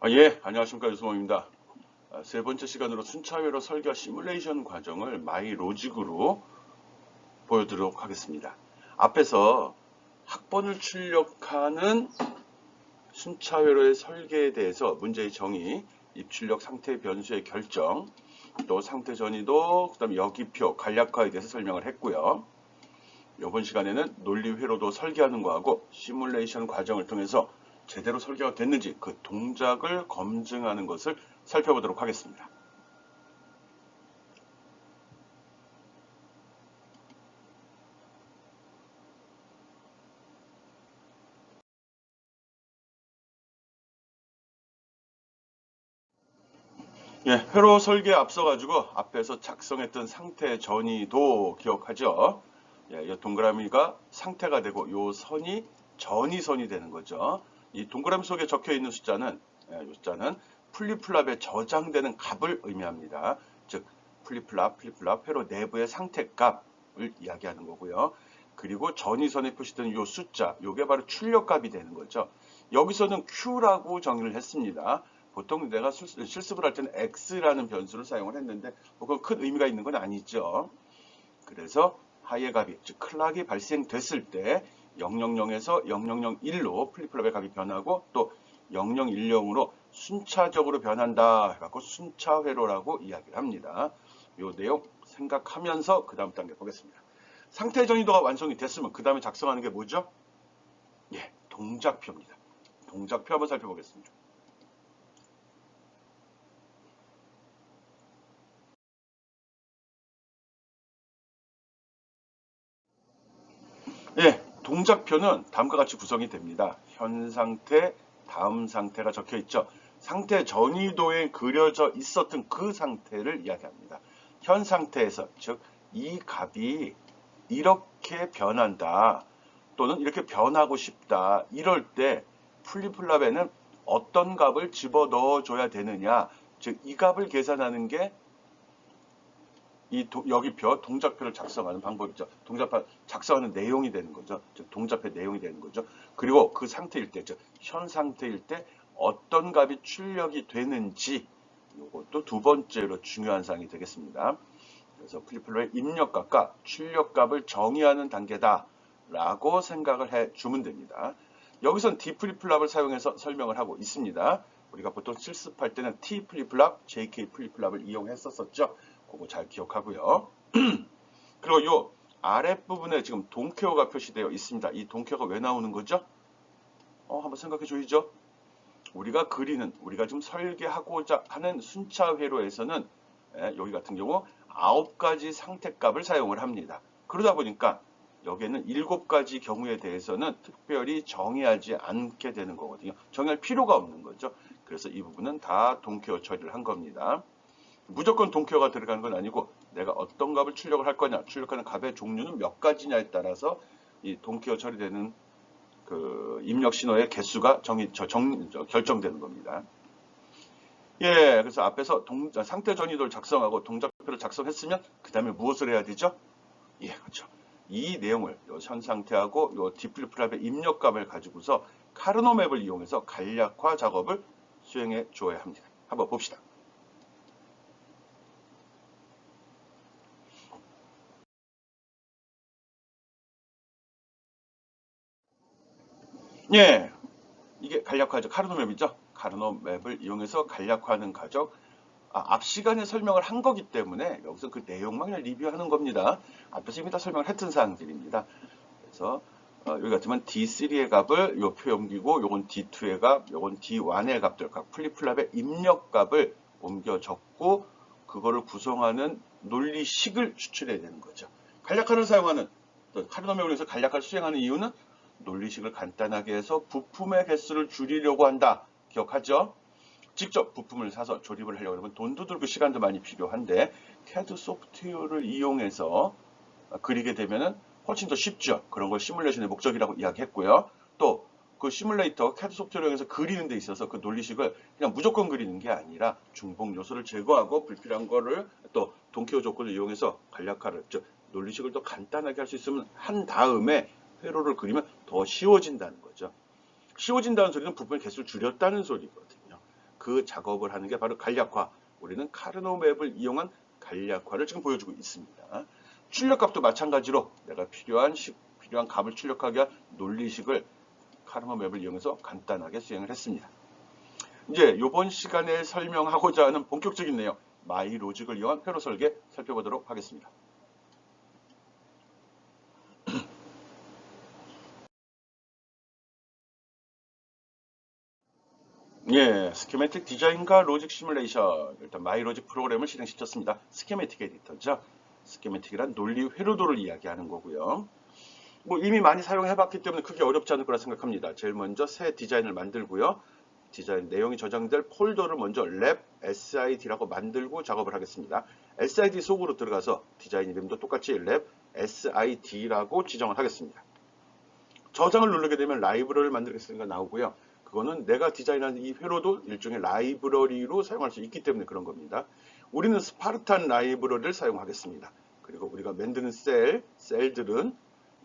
예, 안녕하십니까. 유승범입니다. 세 번째 시간으로 순차회로 설계와 시뮬레이션 과정을 마이 로직으로 보여드리도록 하겠습니다. 앞에서 학번을 출력하는 순차회로의 설계에 대해서 문제의 정의, 입출력 상태 변수의 결정, 또 상태 전이도, 그 다음에 여기표, 간략화에 대해서 설명을 했고요. 이번 시간에는 논리 회로도 설계하는 거하고 시뮬레이션 과정을 통해서 제대로 설계가 됐는지 그 동작을 검증하는 것을 살펴보도록 하겠습니다. 예, 회로 설계에 앞서가지고 앞에서 작성했던 상태 전이도 기억하죠? 예, 이 동그라미가 상태가 되고 이 선이 전이선이 되는 거죠. 이 동그라미 속에 적혀 있는 숫자는 이 숫자는 플립플랍에 저장되는 값을 의미합니다. 즉 플립플랍 회로 내부의 상태 값을 이야기하는 거고요. 그리고 전이선에 표시된 이 숫자, 이게 바로 출력 값이 되는 거죠. 여기서는 Q라고 정의를 했습니다. 보통 내가 실습을 할 때는 X라는 변수를 사용을 했는데 그건 큰 의미가 있는 건 아니죠. 그래서 하이의 값이, 즉 클락이 발생됐을 때 000에서 0001로 플립플랍의 값이 변하고 또 0010으로 순차적으로 변한다 해갖고 순차회로라고 이야기를 합니다. 이 내용 생각하면서 그 다음 단계 보겠습니다. 상태 전이도가 완성이 됐으면 그 다음에 작성하는 게 뭐죠? 예, 동작표입니다. 동작표 한번 살펴보겠습니다. 예, 동작표는 다음과 같이 구성이 됩니다. 현 상태, 다음 상태가 적혀 있죠. 상태 전이도에 그려져 있었던 그 상태를 이야기합니다. 현 상태에서, 즉, 이 값이 이렇게 변한다, 또는 이렇게 변하고 싶다, 이럴 때 플립플랍에는 어떤 값을 집어 넣어줘야 되느냐, 즉, 이 값을 계산하는 게 이 여기표 동작표를 작성하는 방법이죠. 동작표 작성하는 내용이 되는 거죠. 즉 동작표 내용이 되는 거죠. 그리고 그 상태일 때, 즉 현 상태일 때 어떤 값이 출력이 되는지 이것도 두 번째로 중요한 사항이 되겠습니다. 그래서 플립플랍의 입력값과 출력값을 정의하는 단계다라고 생각을 해 주면 됩니다. 여기선 D 플립플랍을 사용해서 설명을 하고 있습니다. 우리가 보통 실습할 때는 T 플립플랍, JK 플립플랍을 이용했었었죠. 그거 잘 기억하고요. 그리고 요 아랫부분에 지금 동케어가 표시되어 있습니다. 이 동케어가 왜 나오는 거죠? 한번 생각해 주시죠. 우리가 지금 설계하고자 하는 순차 회로에서는 여기 같은 경우 9가지 상태값을 사용을 합니다. 그러다 보니까 여기에는 7가지 경우에 대해서는 특별히 정의하지 않게 되는 거거든요. 정의할 필요가 없는 거죠. 그래서 이 부분은 다 동케어 처리를 한 겁니다. 무조건 동케어가 들어가는 건 아니고 내가 어떤 값을 출력을 할 거냐, 출력하는 값의 종류는 몇 가지냐에 따라서 이 동케어 처리되는 그 입력 신호의 개수가 결정되는 겁니다. 예, 그래서 앞에서 상태 전이도를 작성하고 동작표를 작성했으면 그 다음에 무엇을 해야 되죠? 예, 그렇죠. 이 내용을 현 상태하고 요 디플립플랍의 입력값을 가지고서 카르노 맵을 이용해서 간략화 작업을 수행해 주어야 합니다. 한번 봅시다. 예, 이게 간략화죠. 카르노 맵이죠. 카르노 맵을 이용해서 간략화하는 과정. 앞 시간에 설명을 한 거기 때문에 여기서 그 내용만 리뷰하는 겁니다. 앞에서 이미 다 설명을 했던 사항들입니다. 그래서 여기 같으면 D3의 값을 요 표에 옮기고 요건 D2의 값, 요건 D1의 값들, 각 플립플랍의 입력 값을 옮겨 적고 그거를 구성하는 논리식을 추출해야 되는 거죠. 간략화를 사용하는 카르노 맵을 해서 간략화를 수행하는 이유는 논리식을 간단하게 해서 부품의 개수를 줄이려고 한다. 기억하죠? 직접 부품을 사서 조립을 하려고 하면 돈도 들고 시간도 많이 필요한데 CAD 소프트웨어를 이용해서 그리게 되면은 훨씬 더 쉽죠. 그런 걸 시뮬레이션의 목적이라고 이야기했고요. 또 그 시뮬레이터 CAD 소프트웨어를 이용해서 그리는 데 있어서 그 논리식을 그냥 무조건 그리는 게 아니라 중복 요소를 제거하고 불필요한 거를 또 동케어 조건을 이용해서 간략화를, 즉 논리식을 더 간단하게 할 수 있으면 한 다음에 회로를 그리면 더 쉬워진다는 거죠. 쉬워진다는 소리는 부품의 개수를 줄였다는 소리거든요. 그 작업을 하는 게 바로 간략화. 우리는 카르노 맵을 이용한 간략화를 지금 보여주고 있습니다. 출력값도 마찬가지로 내가 필요한 값을 출력하기 위한 논리식을 카르노 맵을 이용해서 간단하게 수행을 했습니다. 이제 이번 시간에 설명하고자 하는 본격적인 내용, 마이 로직을 이용한 회로 설계 살펴보도록 하겠습니다. 예, 스키매틱 디자인과 로직 시뮬레이션. 일단 마이 로직 프로그램을 실행시켰습니다. 스키매틱 에디터죠. 스키매틱이란 논리 회로도를 이야기하는 거고요. 뭐 이미 많이 사용해봤기 때문에 크게 어렵지 않을 거라 생각합니다. 제일 먼저 새 디자인을 만들고요. 디자인 내용이 저장될 폴더를 먼저 랩 SID라고 만들고 작업을 하겠습니다. SID 속으로 들어가서 디자인 이름도 똑같이 랩 SID라고 지정을 하겠습니다. 저장을 누르게 되면 라이브러리를 만들겠으니까 나오고요. 그거는 내가 디자인한 이 회로도 일종의 라이브러리로 사용할 수 있기 때문에 그런 겁니다. 우리는 스파르탄 라이브러리를 사용하겠습니다. 그리고 우리가 만드는 셀들은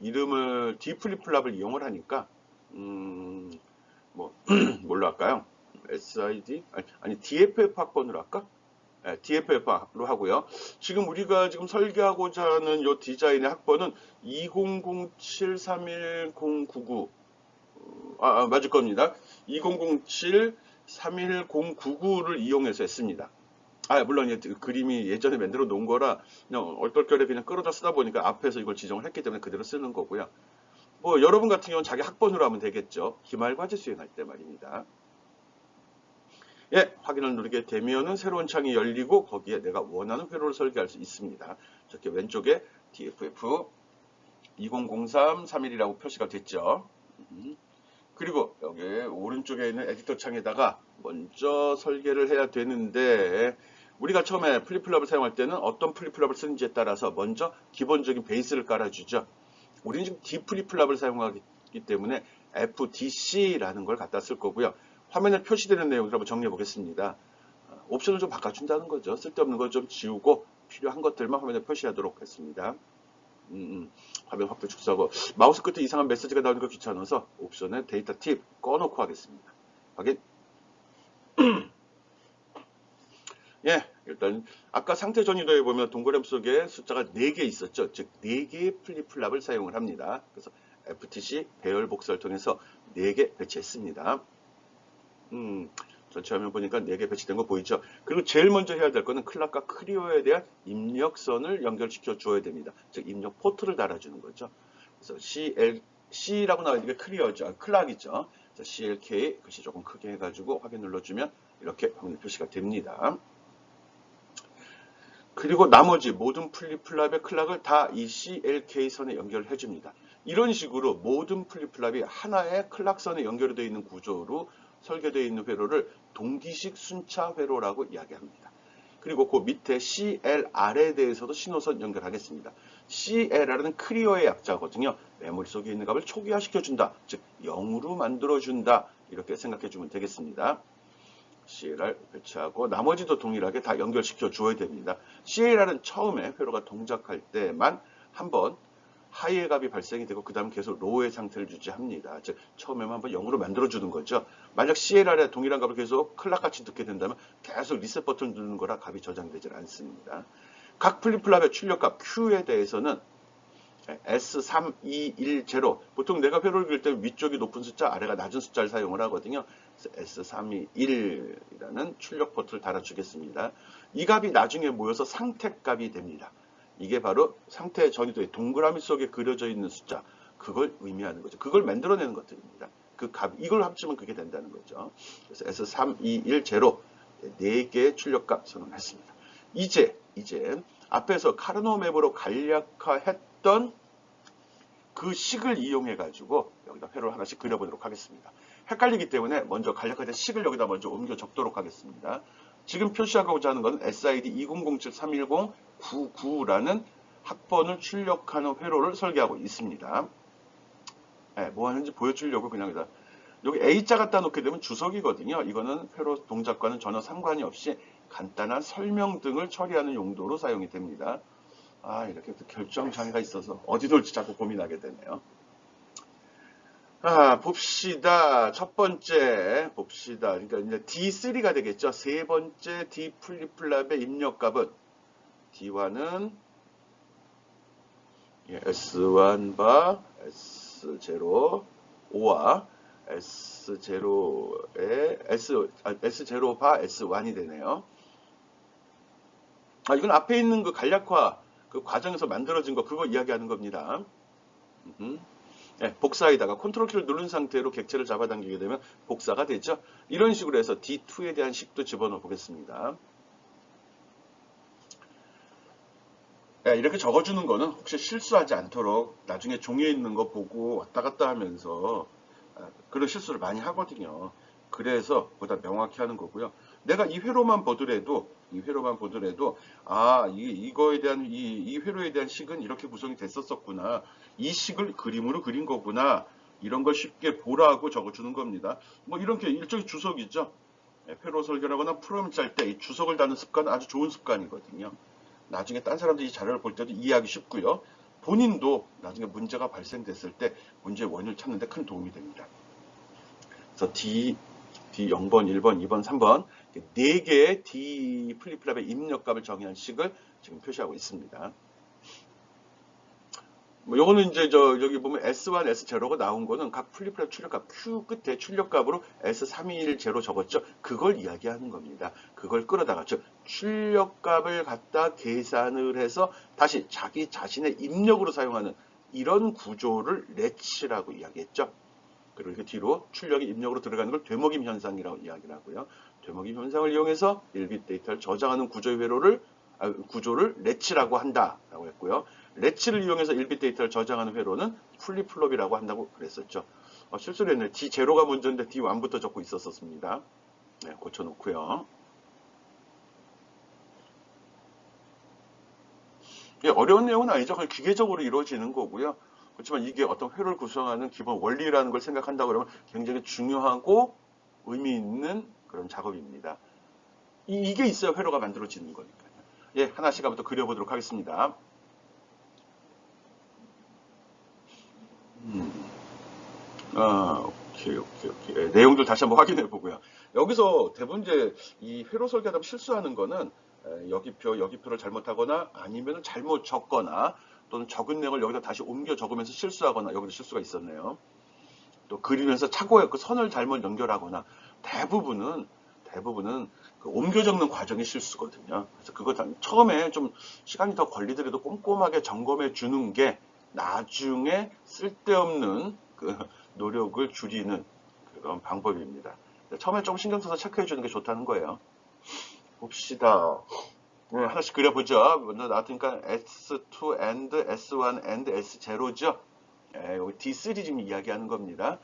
이름을 dflipflop을 이용을 하니까 뭐 뭘로 할까요? SID 아니 DFF 학번으로 할까? 네, DFF로 하고요. 지금 우리가 지금 설계하고자 하는 이 디자인의 학번은 2007-31099 맞을 겁니다. 2007-31099를 이용해서 했습니다. 물론 그림이 예전에 만들어 놓은 거라 그냥 얼떨결에 그냥 끌어다 쓰다 보니까 앞에서 이걸 지정을 했기 때문에 그대로 쓰는 거고요. 뭐 여러분 같은 경우는 자기 학번으로 하면 되겠죠. 기말과제 수행할 때 말입니다. 예, 확인을 누르게 되면은 새로운 창이 열리고 거기에 내가 원하는 회로를 설계할 수 있습니다. 저렇게 왼쪽에 DFF 2003-31이라고 표시가 됐죠. 그리고 여기 오른쪽에 있는 에디터 창에다가 먼저 설계를 해야 되는데 우리가 처음에 플립플롭을 사용할 때는 어떤 플립플롭을 쓰는지에 따라서 먼저 기본적인 베이스를 깔아주죠. 우리는 지금 d플립플롭을 사용하기 때문에 FDC라는 걸 갖다 쓸 거고요. 화면에 표시되는 내용을 한번 정리해 보겠습니다. 옵션을 좀 바꿔준다는 거죠. 쓸데없는 걸 좀 지우고 필요한 것들만 화면에 표시하도록 했습니다. 화면 확대 축소하고 마우스 끝에 이상한 메시지가 나오는 거 귀찮아서 옵션에 데이터 팁 꺼놓고 하겠습니다. 확인. 예, 일단 아까 상태 전이도에 보면 동그라미 속에 숫자가 4개 있었죠. 즉 4개의 플립플랍을 사용을 합니다. 그래서 FTC 배열 복사를 통해서 4개 배치했습니다. 전체 화면 보니까 4개 배치된 거 보이죠? 그리고 제일 먼저 해야 될 거는 클락과 크리어에 대한 입력선을 연결시켜 주어야 됩니다. 즉 입력 포트를 달아주는 거죠. 그래서 C라고 나와 있는 게 크리어죠. 클락이죠. CLK 글씨 조금 크게 해가지고 확인 눌러주면 이렇게 화면에 표시가 됩니다. 그리고 나머지 모든 플립플랍의 클락을 다 이 CLK 선에 연결해 줍니다. 이런 식으로 모든 플립플랍이 하나의 클락선에 연결되어 있는 구조로 설계되어 있는 회로를 동기식 순차 회로라고 이야기합니다. 그리고 그 밑에 CLR에 대해서도 신호선 연결하겠습니다. CLR은 크리어의 약자거든요. 메모리 속에 있는 값을 초기화시켜준다. 즉 0으로 만들어준다. 이렇게 생각해 주면 되겠습니다. CLR 배치하고 나머지도 동일하게 다 연결시켜 주어야 됩니다. CLR은 처음에 회로가 동작할 때만 한번 하이의 값이 발생이 되고 그 다음 계속 로우의 상태를 유지합니다. 즉 처음에만 한번 0으로 만들어주는 거죠. 만약 CLR에 동일한 값을 계속 클락같이 넣게 된다면 계속 리셋 버튼 누르는 거라 값이 저장되질 않습니다. 각 플립플랍의 출력값 Q에 대해서는 S3210 보통 내가 회로를 그릴 때 위쪽이 높은 숫자 아래가 낮은 숫자를 사용을 하거든요. 그래서 S321이라는 출력 포트를 달아주겠습니다. 이 값이 나중에 모여서 상태값이 됩니다. 이게 바로 상태 전이도의 동그라미 속에 그려져 있는 숫자 그걸 의미하는 거죠. 그걸 만들어내는 것들입니다. 그 값 이걸 합치면 그게 된다는 거죠. 그래서 S3210 4개의 출력값 선언했습니다. 이제 앞에서 카르노 맵으로 간략화했던 그 식을 이용해 가지고 여기다 회로를 하나씩 그려보도록 하겠습니다. 헷갈리기 때문에 먼저 간략화된 식을 여기다 먼저 옮겨 적도록 하겠습니다. 지금 표시하고자 하는 것은 SID 2007-310-99라는 학번을 출력하는 회로를 설계하고 있습니다. 네, 뭐 하는지 보여주려고 그냥 여기다 여기 A자 갖다 놓게 되면 주석이거든요. 이거는 회로 동작과는 전혀 상관이 없이 간단한 설명 등을 처리하는 용도로 사용이 됩니다. 이렇게 또 결정 장애가 있어서 어디 놓을지 자꾸 고민하게 되네요. 봅시다. 첫 번째 봅시다. 그러니까 이제 D3가 되겠죠. 세 번째 D 플립플랍의 입력값은 D1은 S1 바 S0 5와 S0의 S0 바 S1이 되네요. 이건 앞에 있는 그 간략화 그 과정에서 만들어진 거 그거 이야기하는 겁니다. 네, 복사에다가 컨트롤 키를 누른 상태로 객체를 잡아당기게 되면 복사가 되죠. 이런 식으로 해서 D2에 대한 식도 집어넣어 보겠습니다. 네, 이렇게 적어주는 거는 혹시 실수하지 않도록 나중에 종이에 있는 거 보고 왔다 갔다 하면서 그런 실수를 많이 하거든요. 그래서 보다 명확히 하는 거고요. 내가 이 회로만 보더라도 이거에 대한 이 회로에 대한 식은 이렇게 구성이 됐었구나. 이 식을 그림으로 그린 거구나. 이런 걸 쉽게 보라고 적어주는 겁니다. 뭐 이런 게 일종의 주석이죠. 회로 설계하거나 프로그램 짤 때 이 주석을 다는 습관은 아주 좋은 습관이거든요. 나중에 딴 사람들이 이 자료를 볼 때도 이해하기 쉽고요. 본인도 나중에 문제가 발생됐을 때 문제의 원인을 찾는 데 큰 도움이 됩니다. 그래서 D 0번, 1번, 2번, 3번 4개의 D 플립플랍의 입력값을 정의한 식을 지금 표시하고 있습니다. 뭐 요거는 이제 여기 보면 S1, S0가 나온 거는 각 플립플랍 출력값 Q 끝에 출력값으로 S310 적었죠. 그걸 이야기하는 겁니다. 그걸 끌어다가 즉 출력값을 갖다 계산을 해서 다시 자기 자신의 입력으로 사용하는 이런 구조를 렛치라고 이야기했죠. 그리고 이렇게 뒤로 출력이 입력으로 들어가는 걸 되먹임 현상이라고 이야기를 하고요. 되먹임 현상을 이용해서 1빗 데이터를 저장하는 구조의 구조를 렛치라고 한다라고 했고요. 렛치를 이용해서 1빗 데이터를 저장하는 회로는 플립플롭이라고 한다고 그랬었죠. 실수를 했네. D0가 먼저인데 D1부터 적고 있었습니다. 네, 고쳐놓고요. 어려운 내용은 아니죠. 그냥 기계적으로 이루어지는 거고요. 그렇지만 이게 어떤 회로를 구성하는 기본 원리라는 걸 생각한다고 그러면 굉장히 중요하고 의미 있는 그런 작업입니다. 이게 있어야 회로가 만들어지는 거니까요. 예, 하나씩 한번 더 그려보도록 하겠습니다. 오케이. 예, 내용들 다시 한번 확인해 보고요. 여기서 대부분 이제 이 회로 설계하다 실수하는 거는 여기표를 잘못하거나 아니면 잘못 적거나 또는 적은 내용을 여기다 다시 옮겨 적으면서 실수하거나 여기도 실수가 있었네요. 또 그리면서 차고에 그 선을 잘못 연결하거나 대부분은 그 옮겨 적는 과정이 실수거든요. 그래서 그거 처음에 좀 시간이 더 걸리더라도 꼼꼼하게 점검해 주는 게 나중에 쓸데없는 그 노력을 줄이는 그런 방법입니다. 처음에 좀 신경 써서 체크해 주는 게 좋다는 거예요. 봅시다. 네, 하나씩 그려보죠. 먼저 나왔으니까 S2 and S1 and S0죠. 여기 D3 지금 이야기하는 겁니다.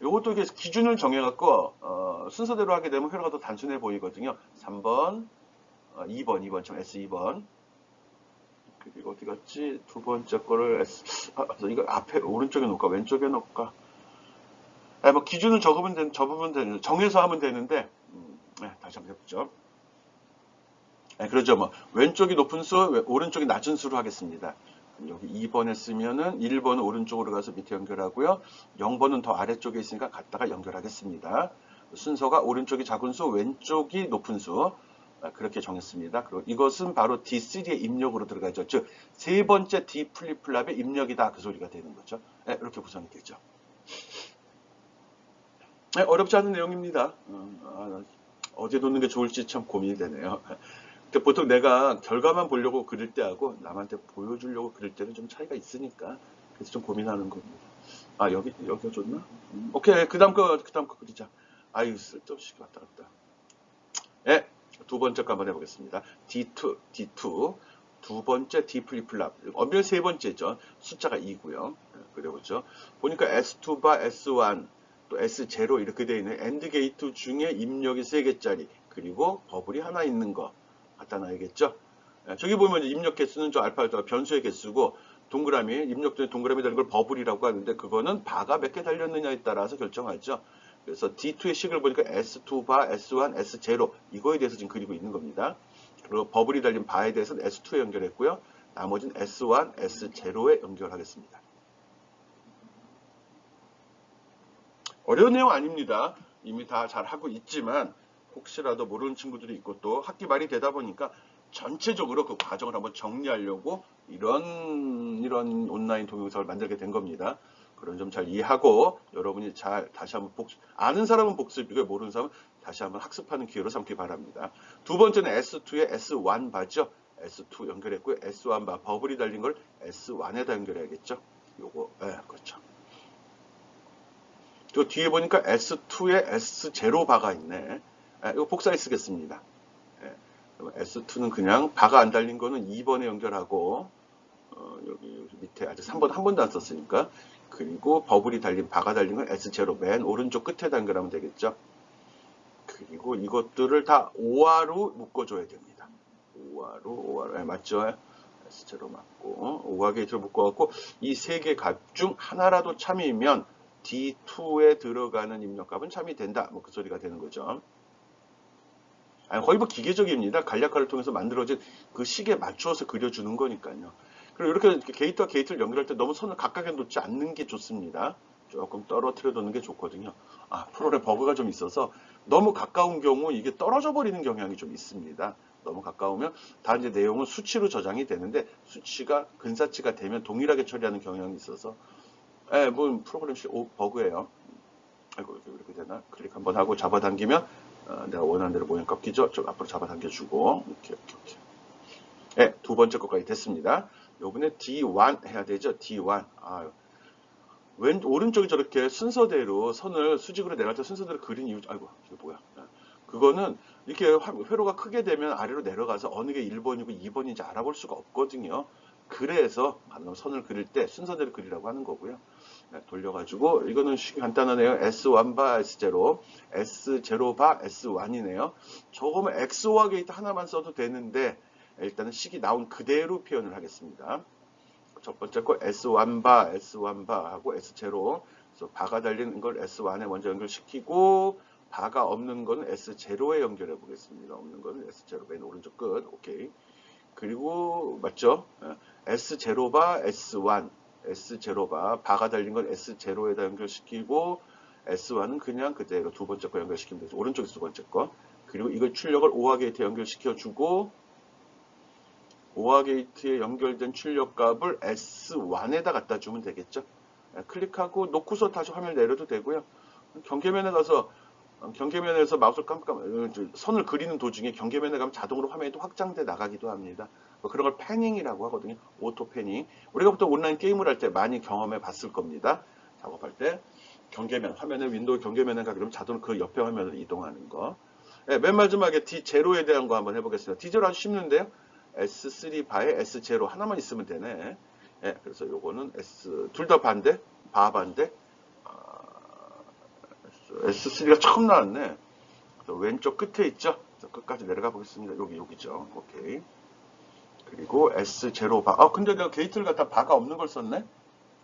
이것도 이게 기준을 정해갖고 순서대로 하게 되면 회로가 더 단순해 보이거든요. 3번, 2번, 참 S2번. 그리고 어디 갔지? 두 번째 거를 이거 앞에 오른쪽에 놓을까? 왼쪽에 놓을까? 뭐 기준을 적으면 되는, 정해서 하면 되는데, 다시 한번 해보죠. 그러죠. 뭐 왼쪽이 높은 수, 오른쪽이 낮은 수로 하겠습니다. 여기 2번에 쓰면은 1번은 오른쪽으로 가서 밑에 연결하고요. 0번은 더 아래쪽에 있으니까 갖다가 연결하겠습니다. 순서가 오른쪽이 작은 수, 왼쪽이 높은 수. 그렇게 정했습니다. 그리고 이것은 바로 D3의 입력으로 들어가죠. 즉, 세 번째 D 플립플랍의 입력이다. 그 소리가 되는 거죠. 이렇게 구성이 되죠. 어렵지 않은 내용입니다. 어디에 놓는 게 좋을지 참 고민이 되네요. 보통 내가 결과만 보려고 그릴 때하고 남한테 보여주려고 그릴 때는 좀 차이가 있으니까 그래서 좀 고민하는 겁니다. 여기가 좋나? 오케이, 그 다음 거 그리자. 아유, 쓸데없이 왔다 갔다. 두 번째 거 한번 해보겠습니다. D2. 두 번째 D 플립플랍. 엄밀히 세 번째죠. 숫자가 2고요. 그려보죠. 보니까 S2 바 S1 또 S0 이렇게 되어 있는 AND 게이트 중에 입력이 3개짜리 그리고 버블이 하나 있는 거 갖다 놔야겠죠. 저기 보면 입력 개수는 저 알파 변수의 개수고 동그라미 입력된 동그라미 되는 걸 버블이라고 하는데 그거는 바가 몇 개 달렸느냐에 따라서 결정하죠. 그래서 D2의 식을 보니까 S2 바, S1, S0 이거에 대해서 지금 그리고 있는 겁니다. 그리고 버블이 달린 바에 대해서는 S2에 연결했고요. 나머지는 S1, S0에 연결하겠습니다. 어려운 내용 아닙니다. 이미 다 잘 하고 있지만 혹시라도 모르는 친구들이 있고 또 학기 말이 되다 보니까 전체적으로 그 과정을 한번 정리하려고 이런 온라인 동영상을 만들게 된 겁니다. 그런 점 잘 이해하고 여러분이 잘 다시 한번 아는 사람은 복습이고 모르는 사람은 다시 한번 학습하는 기회로 삼기 바랍니다. 두 번째는 S2에 S1 바죠. S2 연결했고요. S1 바 버블이 달린 걸 S1에다 연결해야겠죠. 요거 그렇죠. 또 뒤에 보니까 S2에 S0 바가 있네. 이거 복사해 쓰겠습니다. S2는 그냥 바가 안 달린 거는 2번에 연결하고 여기 밑에 아직 3번 한 번도 안 썼으니까 그리고 버블이 달린 바가 달린 건 S0 맨 오른쪽 끝에 연결하면 되겠죠. 그리고 이것들을 다 OR로 묶어줘야 됩니다. OR 맞죠? S0 맞고 OR 게이트로 묶어갖고 이 세 개 값 중 하나라도 참이면 D2에 들어가는 입력값은 참이 된다. 뭐 그 소리가 되는 거죠. 거의 뭐 기계적입니다. 간략화를 통해서 만들어진 그 식에 맞추어서 그려주는 거니까요. 그리고 이렇게 게이트와 게이트를 연결할 때 너무 선을 가깝게 놓지 않는 게 좋습니다. 조금 떨어뜨려 놓는 게 좋거든요. 프로그램 버그가 좀 있어서 너무 가까운 경우 이게 떨어져 버리는 경향이 좀 있습니다. 너무 가까우면 다 이제 내용은 수치로 저장이 되는데 수치가 근사치가 되면 동일하게 처리하는 경향이 있어서 뭐 프로그램 버그예요. 아이고 이렇게 되나? 클릭 한번 하고 잡아당기면 내가 원하는 대로 모양 꺾이죠? 좀 앞으로 잡아당겨주고 이렇게. 두 번째 것까지 됐습니다. 요번에 D1 해야 되죠? D1. 오른쪽이 저렇게 순서대로 선을 수직으로 내려갈 때 순서대로 그린 이유, 아이고, 이게 뭐야. 그거는 이렇게 회로가 크게 되면 아래로 내려가서 어느 게 1번이고 2번인지 알아볼 수가 없거든요. 그래서 선을 그릴 때 순서대로 그리라고 하는 거고요. 돌려가지고 이거는 간단하네요. S1바 S0, S0바 S1이네요. 저거면 XOR 게이트 하나만 써도 되는데 일단은 식이 나온 그대로 표현을 하겠습니다. 첫 번째 거 S1바 하고 S0. 그래서 바가 달린 걸 S1에 먼저 연결시키고 바가 없는 거는 S0에 연결해 보겠습니다. 없는 거는 S0 맨 오른쪽 끝. 오케이. 그리고 맞죠? S0바 S1. S0바 바가 달린 건 S0에다 연결시키고 S1은 그냥 그대로 두 번째 거 연결시키면 되죠. 오른쪽에서 두 번째 거. 그리고 이걸 출력을 OR 게이트에 연결시켜주고 OR 게이트에 연결된 출력값을 S1에다 갖다 주면 되겠죠. 클릭하고 놓고서 다시 화면을 내려도 되고요. 경계면에서 마우스를 선을 그리는 도중에 경계면에 가면 자동으로 화면이 또 확장돼 나가기도 합니다. 그런 걸 패닝이라고 하거든요. 오토 패닝. 우리가 보통 온라인 게임을 할 때 많이 경험해 봤을 겁니다. 작업할 때 경계면, 화면에 윈도우 경계면에 가 그러면 자동으로 그 옆에 화면으로 이동하는 거. 맨 마지막에 D0에 대한 거 한번 해보겠습니다. D0 아주 쉽는데요. S3 바에 S0 하나만 있으면 되네. 그래서 요거는 둘 다 반대, 바 반대. S3가 처음 나왔네. 왼쪽 끝에 있죠? 끝까지 내려가 보겠습니다. 여기죠. 오케이. 그리고 S0 바. 근데 내가 게이트를 갖다 바가 없는 걸 썼네?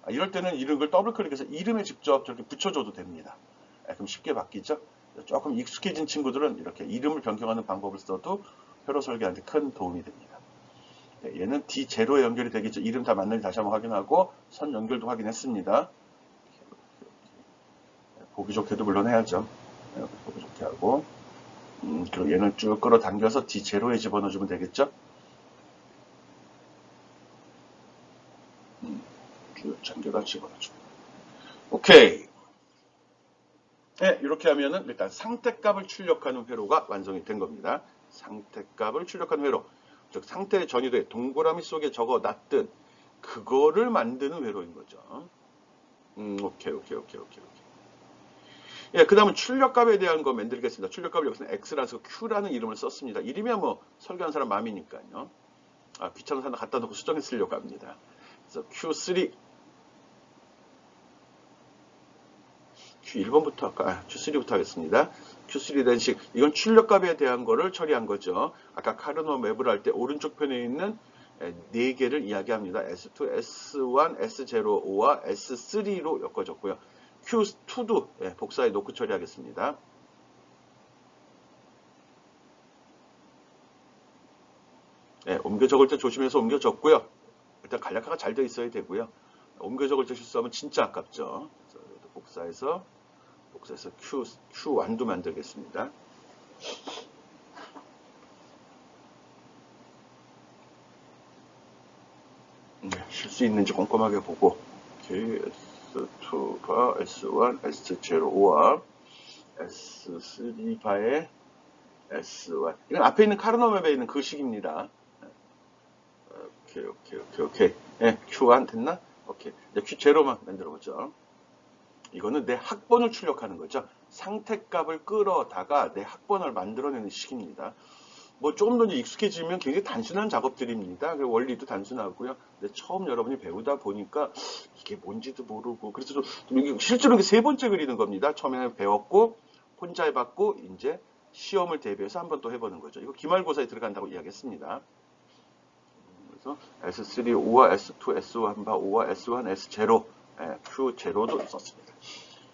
이럴 때는 이런 걸 더블 클릭해서 이름에 직접 저렇게 붙여줘도 됩니다. 그럼 쉽게 바뀌죠? 조금 익숙해진 친구들은 이렇게 이름을 변경하는 방법을 써도 회로 설계하는데 큰 도움이 됩니다. 얘는 D0에 연결이 되겠죠. 이름 다 맞는지 다시 한번 확인하고 선 연결도 확인했습니다. 보기 좋게도 물론 해야죠. 보기 좋게 하고 그리고 얘는 쭉 끌어당겨서 D0에 집어넣어주면 되겠죠. 쭉 당겨다 집어넣어주고 오케이. 이렇게 하면은 일단 상태값을 출력하는 회로가 완성이 된 겁니다. 상태값을 출력하는 회로. 즉 상태 전이도에 동그라미 속에 적어놨던 그거를 만드는 회로인 거죠. 오케이. 그 다음은 출력값에 대한 거 만들겠습니다. 출력값을 여기서는 X라서 Q라는 이름을 썼습니다. 이름이야 뭐 설계하는 사람 마음이니까요. 귀찮은 사람 갖다 놓고 수정해 쓰려고 합니다. 그래서 Q3 Q1번부터 할까? Q3부터 하겠습니다. Q3 den식 이건 출력값에 대한 거를 처리한 거죠. 아까 카르노 맵을 할 때 오른쪽 편에 있는 4개를 이야기합니다. S2, S1, S0와 S3로 엮어줬고요. Q2도 복사해 놓고 처리하겠습니다. 옮겨 적을 때 조심해서 옮겨 적고요. 일단 간략화가 잘 되어 있어야 되고요. 옮겨 적을 때 실수하면 진짜 아깝죠. 그래서 복사해서 복사해서 Q1도 만들겠습니다. 실수 있는지 꼼꼼하게 보고 S2바 S1, S0와 S3바의 S1. 이건 앞에 있는 카르노맵에 있는 그 식입니다. 오케이. 네, Q1 됐나? 오케이. 이제 Q0만 만들어보죠. 이거는 내 학번을 출력하는 거죠. 상태값을 끌어다가 내 학번을 만들어내는 식입니다. 뭐 조금 더 익숙해지면 굉장히 단순한 작업들입니다. 원리도 단순하고요. 근데 처음 여러분이 배우다 보니까 이게 뭔지도 모르고 그래서 실제로 이게 세 번째 그리는 겁니다. 처음에 배웠고 혼자 해봤고 이제 시험을 대비해서 한 번 또 해보는 거죠. 이거 기말고사에 들어간다고 이야기했습니다. 그래서 S3, 5와 S2, S1바 5와 S1, S0, Q0도 썼습니다.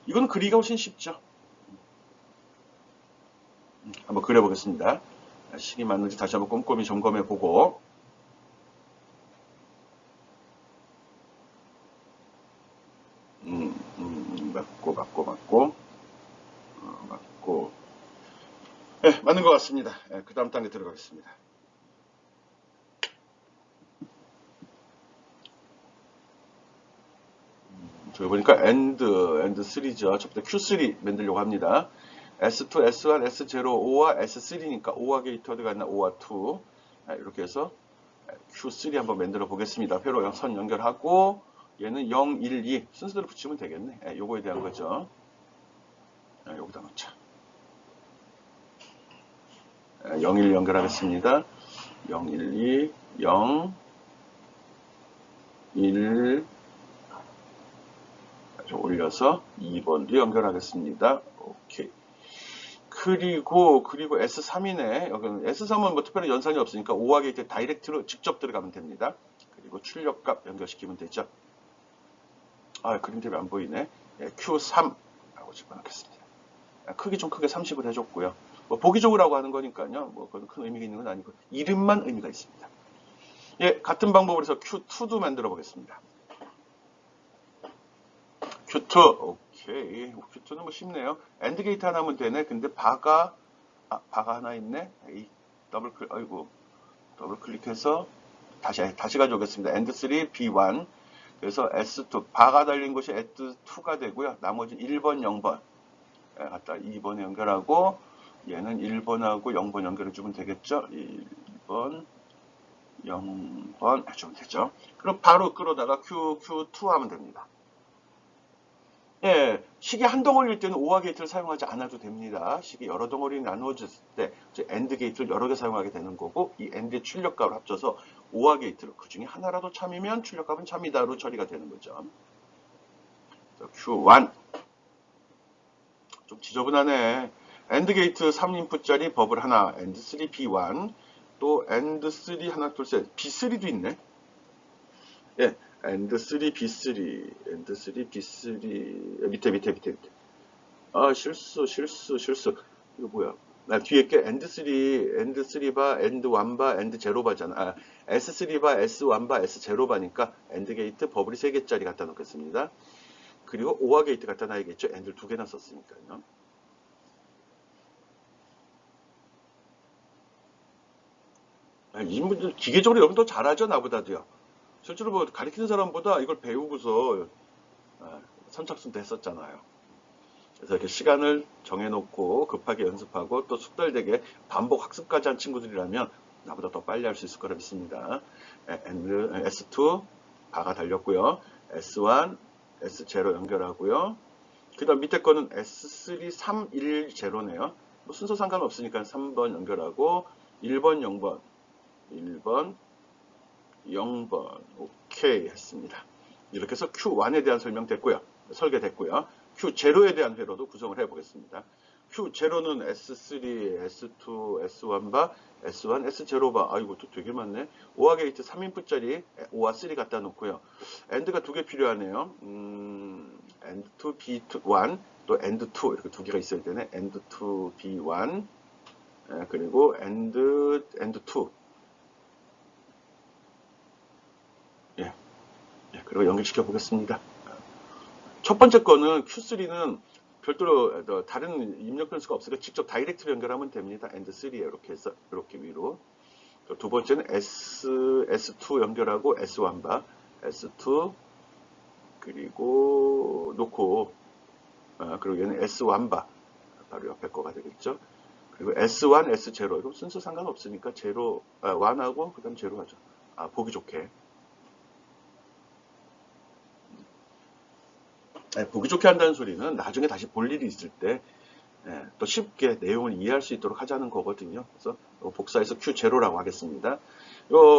이건 그리기가 훨씬 쉽죠. 한번 그려보겠습니다. 식이 맞는지 다시 한번 꼼꼼히 점검해 보고 맞고 네, 맞는 것 같습니다. 네, 그 다음 단계 들어가겠습니다. 저기 보니까 end3죠. 저부터 Q3 만들려고 합니다. S2, S1, S0, 5와 S3니까 5와 게이트 어디가 있나? 5와 2 이렇게 해서 Q3 한번 만들어 보겠습니다. 표로 선 연결하고 얘는 0, 1, 2 순서대로 붙이면 되겠네. 요거에 대한 거죠. 여기다 놓자. 0, 1 연결하겠습니다. 0, 1, 2, 0, 1 올려서 2번도 연결하겠습니다. 오케이. 그리고 S3이네. 여기는 S3은 뭐 특별히 연산이 없으니까 5와 게이트 다이렉트로 직접 들어가면 됩니다. 그리고 출력값 연결시키면 되죠. 그림책이 안 보이네. Q3라고 집어넣겠습니다. 크기 좀 크게 30을 해줬고요. 뭐 보기적으로 하고 하는 거니까요. 뭐 그건 큰 의미가 있는 건 아니고 이름만 의미가 있습니다. 예, 같은 방법으로 해서 Q2도 만들어 보겠습니다. Q2, 오케이. Q2는 뭐 쉽네요. 엔드 게이트 하나 하면 되네. 근데 바가 하나 있네. 더블 클릭해서 다시 가져오겠습니다. 엔드3 B1. 그래서 S2, 바가 달린 곳이 S2가 되고요. 나머지 1번, 0번. 갖다 2번에 연결하고, 얘는 1번하고 0번 연결해주면 되겠죠? 1번, 0번 해주면 되죠. 그럼 바로 끌어다가 Q2 하면 됩니다. 예, 식이 한 덩어리일 때는 오화 게이트를 사용하지 않아도 됩니다. 식이 여러 덩어리 나누어졌을 때 엔드 게이트를 여러 개 사용하게 되는 거고 이 엔드 출력값을 합쳐서 오화 게이트로 그 중에 하나라도 참이면 출력값은 참이다로 처리가 되는 거죠. Q1 좀 지저분하네. 엔드 게이트 3인풋짜리 버블 하나, 엔드 3 B1 또 엔드 3 하나 둘셋 B3도 있네. 예, 엔드3 B3 엔드3 B3 밑에 실수 이거 뭐야 뒤에 게 엔드3바 엔드1바 엔드0바잖아. S3바 S1바 S0바니까 엔드 게이트 버블이 3개짜리 갖다 놓겠습니다. 그리고 오화 게이트 갖다 놔야겠죠. 엔드를 2개나 썼으니까요. 이분들 기계적으로 여러분 더 잘하죠. 나보다도요. 실제로 뭐 가르치는 사람보다 이걸 배우고서 선착순도 했었잖아요. 그래서 이렇게 시간을 정해놓고 급하게 연습하고 또 숙달되게 반복 학습까지 한 친구들이라면 나보다 더 빨리 할 수 있을 거라 믿습니다. S2 바가 달렸고요. S1, S0 연결하고요. 그 다음 밑에 거는 S3, 3, 1, 0네요. 뭐 순서 상관없으니까 3번 연결하고 1번, 0번, 1번, 0번 오케이 했습니다. 이렇게 해서 Q1에 대한 설명 됐고요. 설계됐고요. Q0에 대한 회로도 구성을 해보겠습니다. Q0는 S3, S2, S1바, S1, S0바 아이고 또 되게 많네. 5화 게이트 3인풋짜리 5화 3 갖다 놓고요. 엔드가 2개 필요하네요. 엔드2 B1 또 엔드2 이렇게 2개가 있어야 되네. 엔드2 B1 그리고 엔드2 그리고 연결시켜 보겠습니다. 첫 번째 거는 Q3는 별도로 다른 입력 변수가 없으니까 직접 다이렉트로 연결하면 됩니다. and 3에 이렇게 해서 이렇게 위로. 두 번째는 S2 연결하고 S1 바, S2 그리고 놓고 그리고 얘는 S1 바 바로 옆에 거가 되겠죠. 그리고 S1, S0 이거 순서 상관없으니까 1하고 그 다음 0 하죠. 보기 좋게. 보기 좋게 한다는 소리는 나중에 다시 볼 일이 있을 때 또 쉽게 내용을 이해할 수 있도록 하자는 거거든요. 그래서 복사해서 Q0라고 하겠습니다.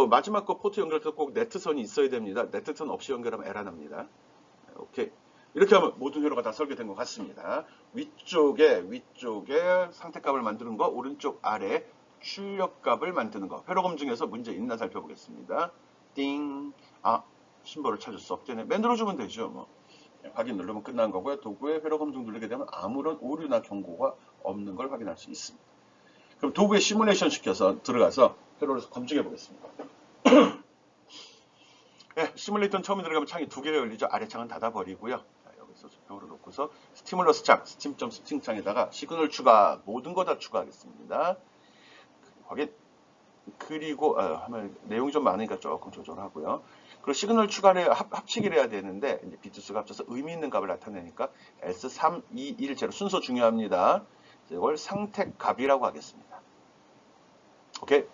마지막 거 포트 연결할 때 꼭 네트선이 있어야 됩니다. 네트선 없이 연결하면 에러 납니다. 오케이. 이렇게 하면 모든 회로가 다 설계된 것 같습니다. 위쪽에 상태값을 만드는 거, 오른쪽 아래 출력값을 만드는 거. 회로 검증에서 문제 있나 살펴보겠습니다. 띵. 심벌을 찾을 수 없대네. 만들어주면 되죠. 뭐. 확인 누르면 끝난 거고요. 도구에 회로 검증 누르게 되면 아무런 오류나 경고가 없는 걸 확인할 수 있습니다. 그럼 도구에 시뮬레이션 시켜서 들어가서 회로를 검증해 보겠습니다. 시뮬레이터는 처음에 들어가면 창이 두 개가 열리죠. 아래 창은 닫아버리고요. 여기서 수평으로 놓고서 스티뮬러스 창, 스팀 창에다가 시그널 추가, 모든 거 다 추가하겠습니다. 확인. 그리고 하면 내용이 좀 많으니까 조금 조절하고요. 그리고 시그널 추가를 합치기를 해야 되는데 이제 비트수가 합쳐서 의미 있는 값을 나타내니까 S3210 순서 중요합니다. 이걸 상태값이라고 하겠습니다. 오케이.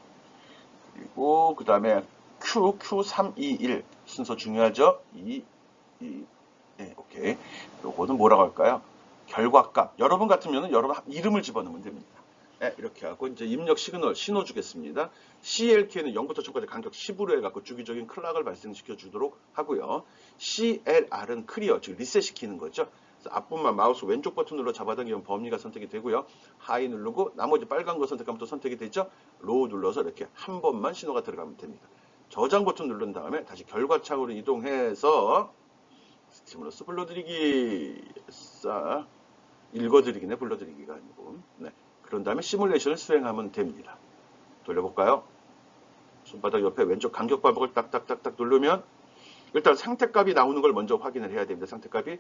그리고 그 다음에 Q321 순서 중요하죠. 오케이. 요거는 뭐라고 할까요? 결과값. 여러분 같으면 여러분 이름을 집어넣으면 됩니다. 이렇게 하고 이제 입력 시그널 신호 주겠습니다. CLK는 0부터 1000까지 간격 10으로 해갖고 주기적인 클락을 발생시켜 주도록 하고요. CLR은 클리어, 즉 리셋 시키는 거죠. 그래서 앞부분만 마우스 왼쪽 버튼 눌러 잡아당기면 범위가 선택이 되고요. 하이 누르고 나머지 빨간 거 선택하면 또 선택이 되죠. 로우 눌러서 이렇게 한 번만 신호가 들어가면 됩니다. 저장 버튼 누른 다음에 다시 결과창으로 이동해서 스티뮬러스 불러드리기, 읽어드리기네, 불러드리기가 아니고. 네. 그런 다음에 시뮬레이션을 수행하면 됩니다. 돌려볼까요? 손바닥 옆에 왼쪽 간격 반복을 딱딱딱딱 누르면 일단 상태값이 나오는 걸 먼저 확인을 해야 됩니다. 상태값이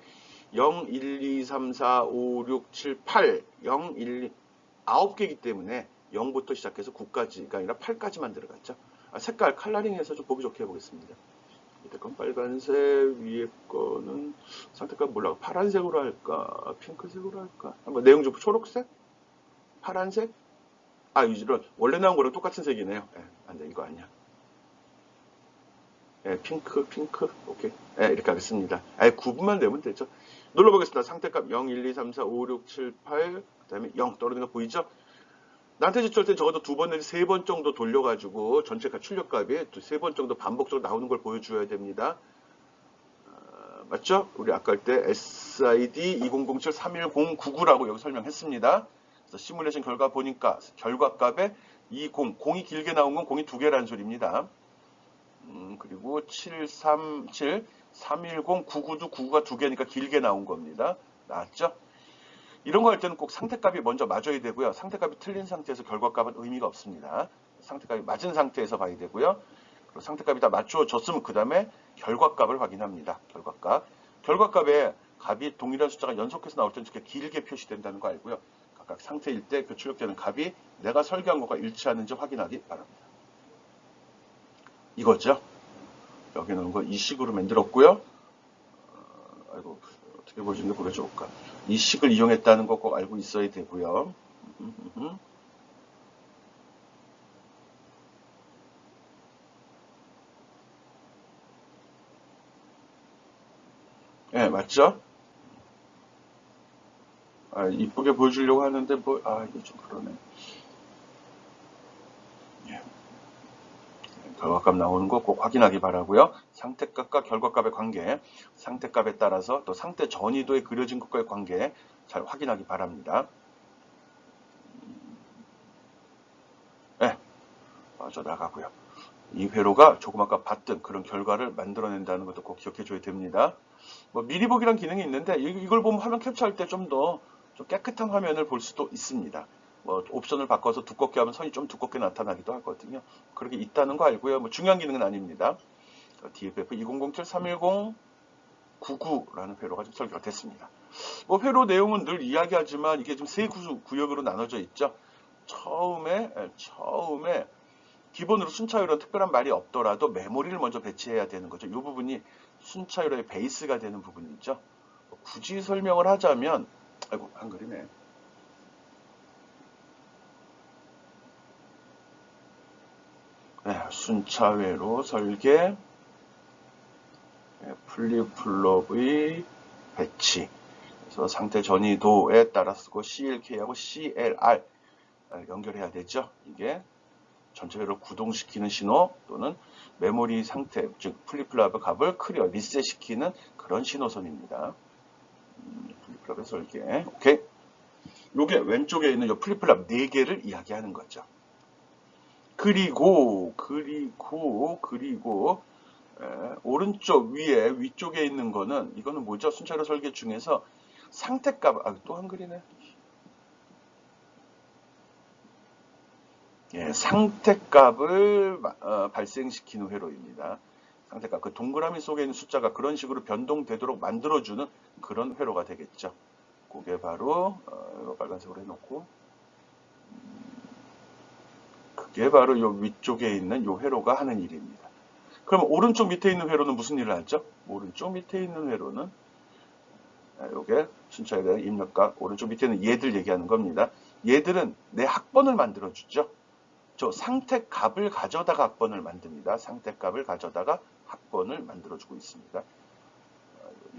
0, 1, 2, 3, 4, 5, 6, 7, 8, 0, 1, 2, 9개이기 때문에 0부터 시작해서 9까지가 아니라 8까지만 들어갔죠. 색깔 컬러링해서 좀 보기 좋게 해보겠습니다. 밑에 건 빨간색, 위에 거는 상태값 몰라. 파란색으로 할까? 핑크색으로 할까? 한번 내용 좀 초록색? 파란색? 이런 원래 나온 거랑 똑같은 색이네요. 안 돼, 이거 아니야. 핑크. 오케이. 이렇게 하겠습니다. 9분만 내면 되죠. 눌러보겠습니다. 상태값 0, 1, 2, 3, 4, 5, 6, 7, 8, 그 다음에 0 떨어지는 거 보이죠? 나한테 지출 때 적어도 2번 내지 3번 정도 돌려가지고 전체 출력값이 3번 정도 반복적으로 나오는 걸 보여줘야 됩니다. 맞죠? 우리 아까 할 때 SID 2007-31099라고 여기 설명했습니다. 그래서 시뮬레이션 결과 보니까 결과값에 0이 길게 나온 건 0이 2개라는 소리입니다. 그리고 737, 310, 99도 99가 2개니까 길게 나온 겁니다. 나왔죠? 이런 거 할 때는 꼭 상태값이 먼저 맞아야 되고요. 상태값이 틀린 상태에서 결과값은 의미가 없습니다. 상태값이 맞은 상태에서 봐야 되고요. 그리고 상태값이 다 맞춰졌으면 그 다음에 결과값을 확인합니다. 결과값에 값이 동일한 숫자가 연속해서 나올 때는 이렇게 길게 표시된다는 거 알고요. 각각 상태일 때 그 출력되는 값이 내가 설계한 것과 일치하는지 확인하기 바랍니다. 이거죠. 여기 넣은 거 이 식으로 만들었고요. 어떻게 보여주는 게 보여줄까? 이 식을 이용했다는 거 꼭 알고 있어야 되고요. 네, 맞죠? 이쁘게 보여주려고 하는데 이게 좀 그러네. 결과값 나오는 거 꼭 확인하기 바라고요. 상태값과 결과값의 관계, 상태값에 따라서 또 상태 전이도에 그려진 것과의 관계 잘 확인하기 바랍니다. 네, 빠져나가고요. 이 회로가 조금 아까 봤던 그런 결과를 만들어낸다는 것도 꼭 기억해 줘야 됩니다. 미리 보기란 기능이 있는데 이걸 보면 화면 캡처할 때 좀 더 깨끗한 화면을 볼 수도 있습니다. 옵션을 바꿔서 두껍게 하면 선이 좀 두껍게 나타나기도 하거든요. 그렇게 있다는 거 알고요. 중요한 기능은 아닙니다. DFF 2007-310 99라는 회로가 좀 설계가 됐습니다. 뭐 회로 내용은 늘 이야기하지만 이게 좀 세 구역으로 나눠져 있죠. 처음에 기본으로 순차 회로는 특별한 말이 없더라도 메모리를 먼저 배치해야 되는 거죠. 이 부분이 순차 회로의 베이스가 되는 부분이죠. 굳이 설명을 하자면, 아이고 한글이네. 네, 순차 회로 설계, 플립플롭의 배치. 그래서 상태 전이도에 따라 쓰고 CLK하고 CLR 연결해야 되죠. 이게 전체 회로 구동시키는 신호 또는 메모리 상태, 즉 플립플롭의 값을 클리어, 리셋시키는 그런 신호선입니다. 플립플롭의 설계. 오케이. 요게 왼쪽에 있는 요 플립플롭 4개를 이야기하는 거죠. 그리고 오른쪽 위쪽에 있는 거는 이거는 뭐죠? 순차로 설계 중에서 상태값, 또 한글이네. 예, 상태값을 발생시키는 회로입니다. 상태값, 그 동그라미 속에 있는 숫자가 그런 식으로 변동되도록 만들어주는 그런 회로가 되겠죠. 그게 바로 이거 빨간색으로 해놓고 그게 바로 요 위쪽에 있는 요 회로가 하는 일입니다. 그럼 오른쪽 밑에 있는 회로는 무슨 일을 하죠? 오른쪽 밑에 있는 회로는 요게 순차에 대한 입력값, 오른쪽 밑에는 얘들 얘기하는 겁니다. 얘들은 내 학번을 만들어주죠. 저 상태값을 가져다가 학번을 만듭니다. 상태값을 가져다가 학번을 만들어주고 있습니다.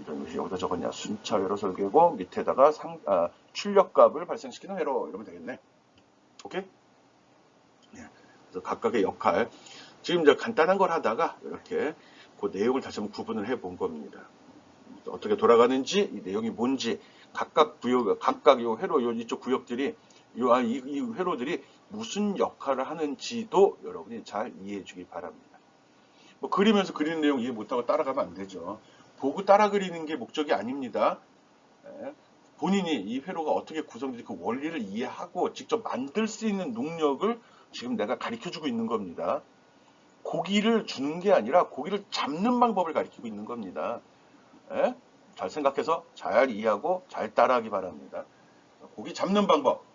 이런 것이 여기다 적었냐? 순차 회로 설계고 밑에다가 출력값을 발생시키는 회로 이러면 되겠네. 오케이? 네. 그래서 각각의 역할. 지금 이제 간단한 걸 하다가 이렇게 그 내용을 다시 한번 구분을 해 본 겁니다. 어떻게 돌아가는지, 이 내용이 뭔지, 각각 요 회로, 이쪽 구역들이, 이 회로들이 무슨 역할을 하는지도 여러분이 잘 이해해 주기 바랍니다. 뭐 그리면서 그리는 내용 이해 못하고 따라가면 안 되죠. 보고 따라 그리는 게 목적이 아닙니다. 본인이 이 회로가 어떻게 구성되는지 그 원리를 이해하고 직접 만들 수 있는 능력을 지금 내가 가르쳐 주고 있는 겁니다. 고기를 주는 게 아니라 고기를 잡는 방법을 가르치고 있는 겁니다. 잘 생각해서 잘 이해하고 잘 따라하기 바랍니다. 고기 잡는 방법,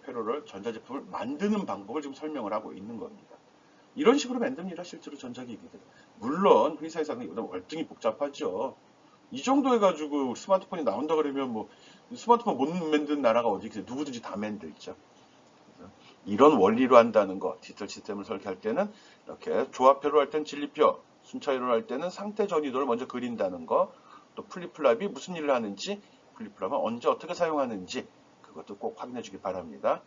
회로를 전자제품을 만드는 방법을 지금 설명을 하고 있는 겁니다. 이런 식으로 만듭니다. 실제로 전자기기들. 물론 회사에서는 이보다 월등히 복잡하죠. 이 정도 해가지고 스마트폰이 나온다 그러면 뭐 스마트폰 못 만드는 나라가 어디 있어요? 누구든지 다 만들죠. 이런 원리로 한다는 거, 디지털 시스템을 설계할 때는 이렇게 조합표로 할 때는 진리표, 순차회로 할 때는 상태 전이도를 먼저 그린다는 거, 또 플립플랍이 무슨 일을 하는지, 플립플랍은 언제 어떻게 사용하는지 그것도 꼭 확인해 주기 바랍니다.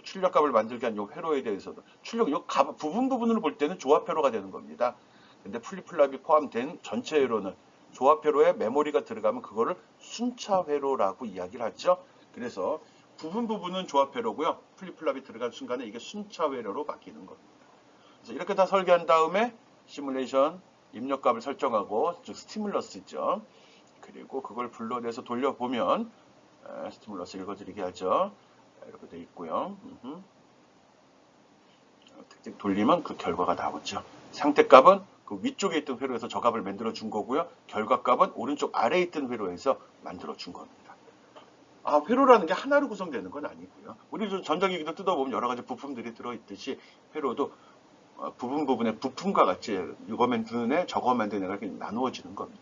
출력값을 만들게 한 이 회로에 대해서도 요 부분으로 볼 때는 조합회로가 되는 겁니다. 근데 플립플랍이 포함된 전체 회로는 조합회로에 메모리가 들어가면 그거를 순차회로라고 이야기를 하죠. 그래서 부분은 조합회로고요. 플립플랍이 들어간 순간에 이게 순차회로로 바뀌는 겁니다. 그래서 이렇게 다 설계한 다음에 시뮬레이션 입력값을 설정하고 즉 스티뮬러스 있죠. 그리고 그걸 불러내서 돌려보면 스티뮬러스 읽어드리게 하죠. 이렇게 돼 있고요. 특징 돌리면 그 결과가 나오죠. 상태값은 그 위쪽에 있던 회로에서 저 값을 만들어 준 거고요. 결과값은 오른쪽 아래에 있던 회로에서 만들어 준 겁니다. 회로라는 게 하나로 구성되는 건 아니고요. 우리 전자기기도 뜯어보면 여러 가지 부품들이 들어있듯이 회로도 부분의 부품과 같이 이거 만드는 애, 저거 만드는 애가 이렇게 나누어지는 겁니다.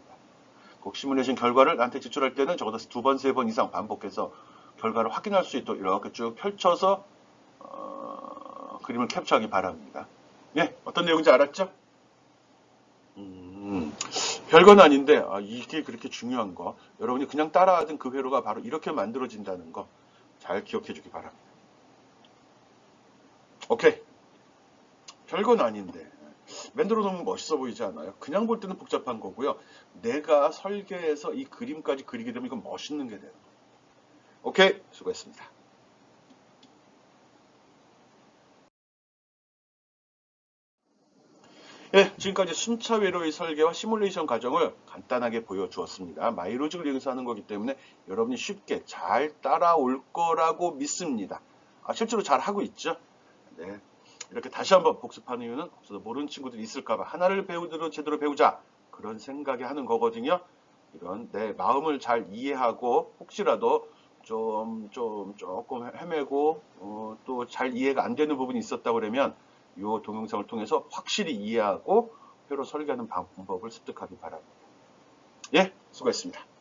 꼭 시뮬레이션 결과를 나한테 제출할 때는 적어도 2번, 3번 이상 반복해서 결과를 확인할 수 있도록 이렇게 쭉 펼쳐서 그림을 캡처하기 바랍니다. 예, 어떤 내용인지 알았죠? 별건 아닌데 이게 그렇게 중요한 거 여러분이 그냥 따라하던 그 회로가 바로 이렇게 만들어진다는 거 잘 기억해 주기 바랍니다. 오케이. 별건 아닌데 만들어 놓으면 멋있어 보이지 않아요? 그냥 볼 때는 복잡한 거고요. 내가 설계해서 이 그림까지 그리게 되면 이건 멋있는 게 돼요. 오케이, 수고했습니다. 예, 지금까지 순차 회로의 설계와 시뮬레이션 과정을 간단하게 보여주었습니다. 마이로직을 이용해서 하는 거기 때문에 여러분이 쉽게 잘 따라올 거라고 믿습니다. 실제로 잘 하고 있죠? 네. 이렇게 다시 한번 복습하는 이유는 없어서 모르는 친구들이 있을까봐 하나를 배우도록 제대로 배우자 그런 생각에 하는 거거든요. 이런 내 마음을 잘 이해하고 혹시라도 조금 헤매고 또 잘 이해가 안 되는 부분이 있었다 그러면 이 동영상을 통해서 확실히 이해하고 회로 설계하는 방법을 습득하기 바랍니다. 예, 수고했습니다.